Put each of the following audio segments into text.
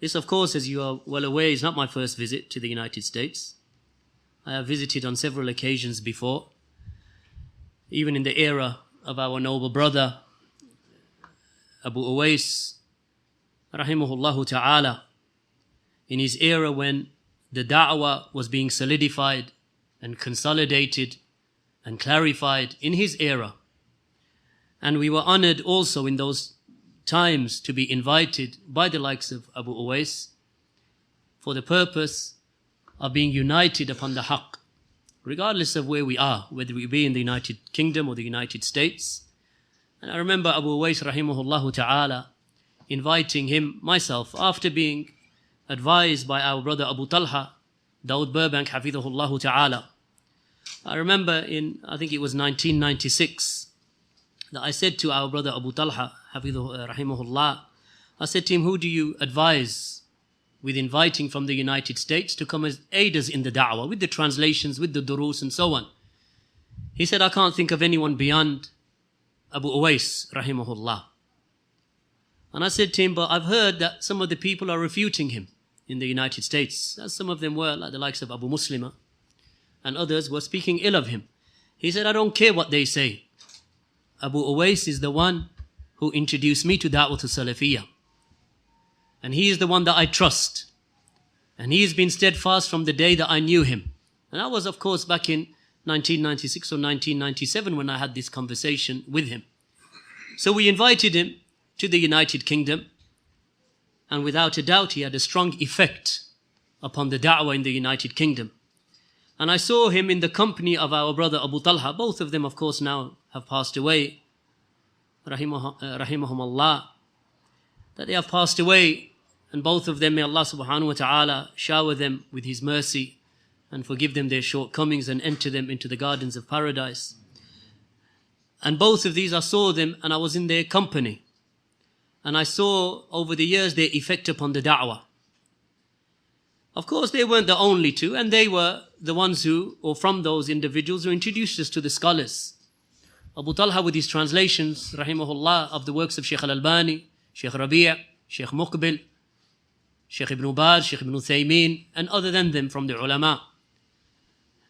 This, of course, as you are well aware, is not my first visit to the United States. I have visited on several occasions before, even in the era of our noble brother, Abu Uwais, rahimahullah ta'ala, in his era when the da'wah was being solidified and consolidated and clarified in his era. And we were honored also in those times to be invited by the likes of Abu Uwais for the purpose of being united upon the haqq, regardless of where we are, whether we be in the United Kingdom or the United States. And I remember Abu Uwais rahimahullah ta'ala inviting him, myself, after being advised by our brother Abu Talhah, Dawood Burbank, hafidhahullah ta'ala. I remember I think it was 1996, that I said to our brother Abu Talhah, rahimahullah, I said to him, who do you advise with inviting from the United States to come as aid us in the da'wah, with the translations, with the durus and so on? He said, I can't think of anyone beyond Abu Uwais, rahimahullah. And I said to him, but I've heard that some of the people are refuting him in the United States, as some of them were, like the likes of Abu Muslim, and others were speaking ill of him. He said, I don't care what they say. Abu Uwais is the one who introduced me to Da'wat al-Salafiyah. And he is the one that I trust. And he has been steadfast from the day that I knew him. And that was, of course, back in 1996 or 1997 when I had this conversation with him. So we invited him to the United Kingdom. And without a doubt, he had a strong effect upon the da'wah in the United Kingdom. And I saw him in the company of our brother Abu Talha. Both of them, of course, now have passed away. Rahimahumullah. That they have passed away. And both of them, may Allah subhanahu wa ta'ala shower them with His mercy and forgive them their shortcomings and enter them into the gardens of paradise. And both of these, I saw them and I was in their company. And I saw over the years their effect upon the da'wah. Of course, they weren't the only two, and they were the ones who, or from those individuals who introduced us to the scholars. Abu Talha with his translations, rahimahullah, of the works of Shaykh al-Albani, Shaykh Rabi', Shaykh Muqbil, Shaykh Ibn Baz, Shaykh Ibn Uthaymeen, and other than them from the ulama.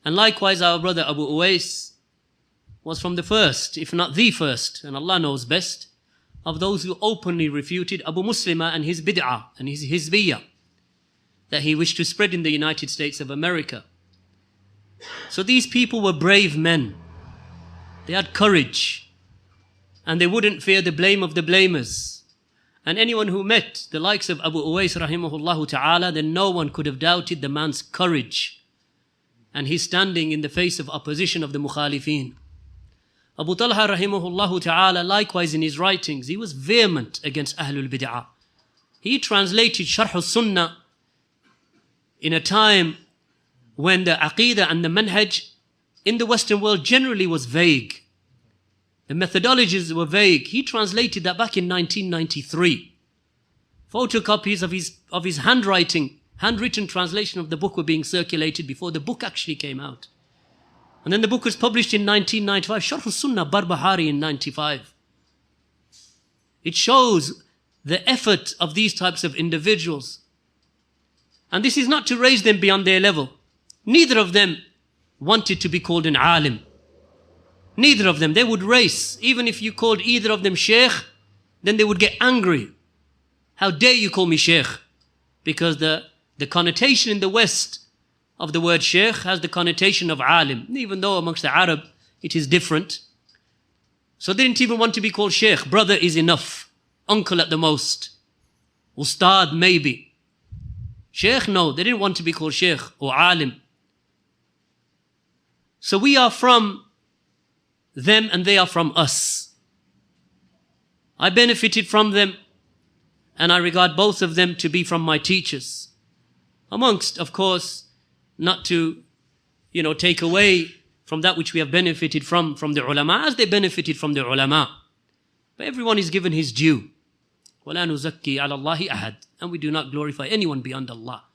And likewise, our brother Abu Uwais was from the first, if not the first, and Allah knows best, of those who openly refuted Abu Muslim and his bid'ah and his hizbiyah that he wished to spread in the United States of America. So these people were brave men. They had courage. And they wouldn't fear the blame of the blamers. And anyone who met the likes of Abu Uwais rahimahullah ta'ala, then no one could have doubted the man's courage and his standing in the face of opposition of the mukhalifeen. Abu Talha rahimahullah ta'ala, likewise in his writings, he was vehement against Ahlul Bid'ah. He translated Sharh al-Sunnah in a time when the Aqeedah and the Manhaj in the Western world generally was vague. The methodologies were vague. He translated that back in 1993. Photocopies of his handwritten translation of the book were being circulated before the book actually came out. And then the book was published in 1995, Sharh al-Sunnah, Barbahari in 95. It shows the effort of these types of individuals. And this is not to raise them beyond their level. Neither of them wanted to be called an alim. Neither of them. They would race. Even if you called either of them sheikh, then they would get angry. How dare you call me sheikh? Because the connotation in the West of the word sheikh has the connotation of alim, even though amongst the Arab it is different. So they didn't even want to be called sheikh. Brother is enough. Uncle at the most. Ustad maybe. Sheikh, no, they didn't want to be called sheikh or alim. So we are from them and they are from us. I benefited from them and I regard both of them to be from my teachers. Amongst, of course, not to, take away from that which we have benefited from the ulama, as they benefited from the ulama. But everyone is given his due. وَلَا نُزَكِّي عَلَى اللَّهِ أَحَدٍ. And we do not glorify anyone beyond Allah.